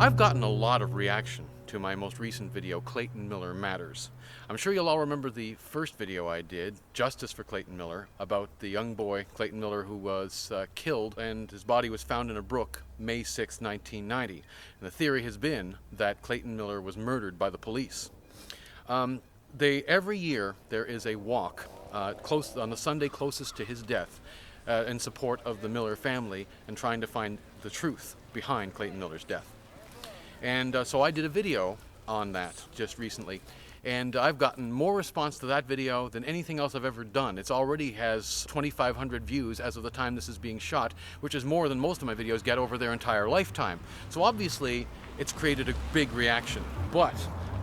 I've gotten a lot of reaction to my most recent video, Clayton Miller Matters. I'm sure you'll all remember the first video I did, Justice for Clayton Miller, about the young boy, Clayton Miller, who was killed and his body was found in a brook May 6, 1990. And the theory has been that Clayton Miller was murdered by the police. Every year there is a walk on the Sunday closest to his death in support of the Miller family and trying to find the truth behind Clayton Miller's death. And so I did a video on that just recently, and I've gotten more response to that video than anything else I've ever done. It already has 2,500 views as of the time this is being shot, which is more than most of my videos get over their entire lifetime. So obviously it's created a big reaction. But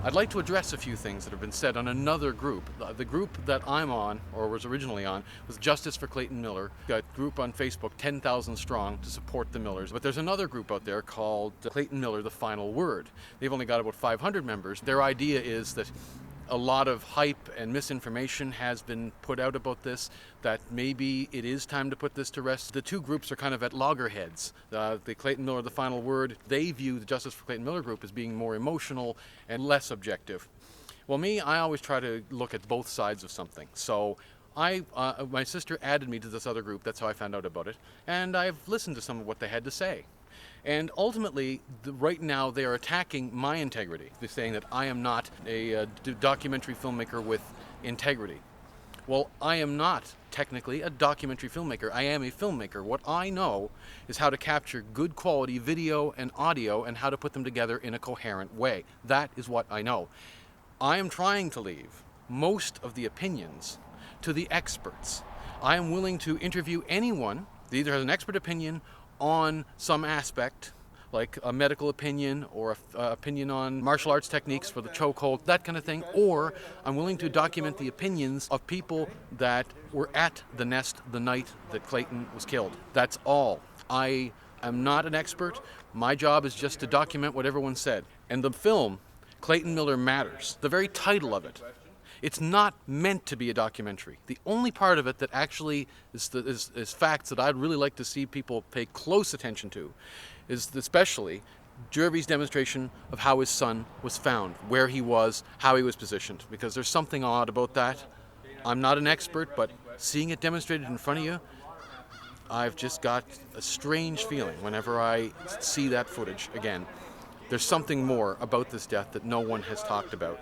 I'd like to address a few things that have been said on another group. The group that I'm on, or was originally on, was Justice for Clayton Miller. Got a group on Facebook, 10,000 strong, to support the Millers. But there's another group out there called Clayton Miller, The Final Word. They've only got about 500 members. Their idea is that a lot of hype and misinformation has been put out about this, that maybe it is time to put this to rest. The two groups are kind of at loggerheads. The Clayton Miller, The Final Word, they view the Justice for Clayton Miller group as being more emotional and less objective. Well, I always try to look at both sides of something. So my sister added me to this other group, that's how I found out about it, and I've listened to some of what they had to say. And ultimately, right now, they are attacking my integrity. They're saying that I am not a documentary filmmaker with integrity. Well, I am not technically a documentary filmmaker. I am a filmmaker. What I know is how to capture good quality video and audio and how to put them together in a coherent way. That is what I know. I am trying to leave most of the opinions to the experts. I am willing to interview anyone that either has an expert opinion on some aspect, like a medical opinion or an opinion on martial arts techniques for the chokehold, that kind of thing, or I'm willing to document the opinions of people that were at the nest the night that Clayton was killed. That's all. I am not an expert. My job is just to document what everyone said. And the film, Clayton Miller Matters, the very title of it, it's not meant to be a documentary. The only part of it that actually is facts that I'd really like to see people pay close attention to is especially Jervey's demonstration of how his son was found, where he was, how he was positioned, because there's something odd about that. I'm not an expert, but seeing it demonstrated in front of you, I've just got a strange feeling whenever I see that footage again. There's something more about this death that no one has talked about.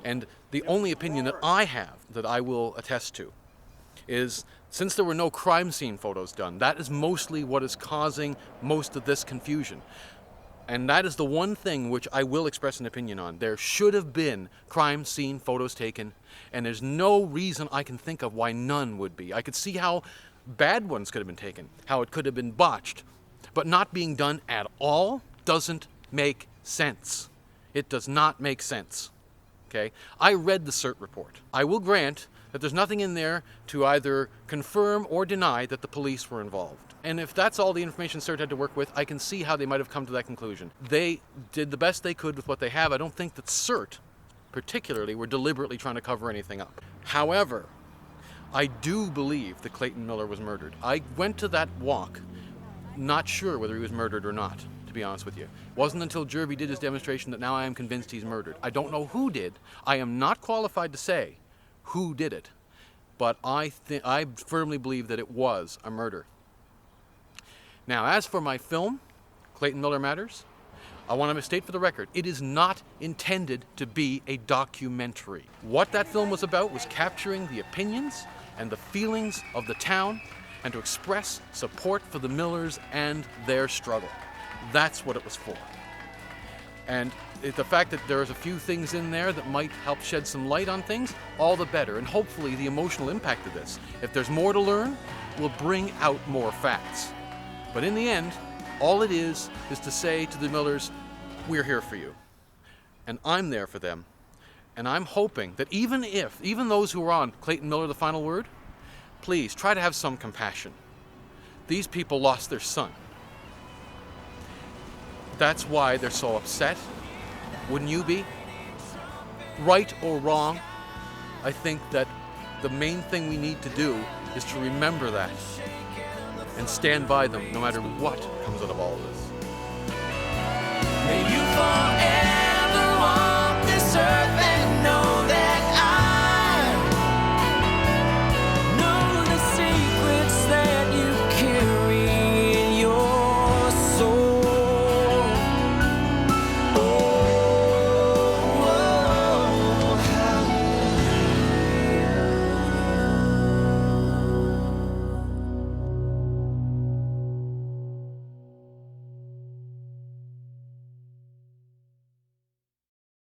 And the only opinion that I have, that I will attest to, is since there were no crime scene photos done, that is mostly what is causing most of this confusion. And that is the one thing which I will express an opinion on. There should have been crime scene photos taken, and there's no reason I can think of why none would be. I could see how bad ones could have been taken, how it could have been botched, but not being done at all doesn't make sense. It does not make sense. Okay? I read the CERT report. I will grant that there's nothing in there to either confirm or deny that the police were involved. And if that's all the information CERT had to work with, I can see how they might have come to that conclusion. They did the best they could with what they have. I don't think that CERT, particularly, were deliberately trying to cover anything up. However, I do believe that Clayton Miller was murdered. I went to that walk not sure whether he was murdered or not, to be honest with you. It wasn't until Jervey did his demonstration that now I am convinced he's murdered. I don't know who did. I am not qualified to say who did it, but I firmly believe that it was a murder. Now, as for my film, Clayton Miller Matters, I want to state for the record, it is not intended to be a documentary. What that film was about was capturing the opinions and the feelings of the town and to express support for the Millers and their struggle. That's what it was for. And the fact that there's a few things in there that might help shed some light on things, all the better. And hopefully the emotional impact of this, if there's more to learn, will bring out more facts. But in the end, all it is to say to the Millers, we're here for you. And I'm there for them. And I'm hoping that even those who are on Clayton Miller, The Final Word, please try to have some compassion. These people lost their son. That's why they're so upset. Wouldn't you be? Right or wrong, I think that the main thing we need to do is to remember that and stand by them no matter what comes out of all of this. May you forever walk this earth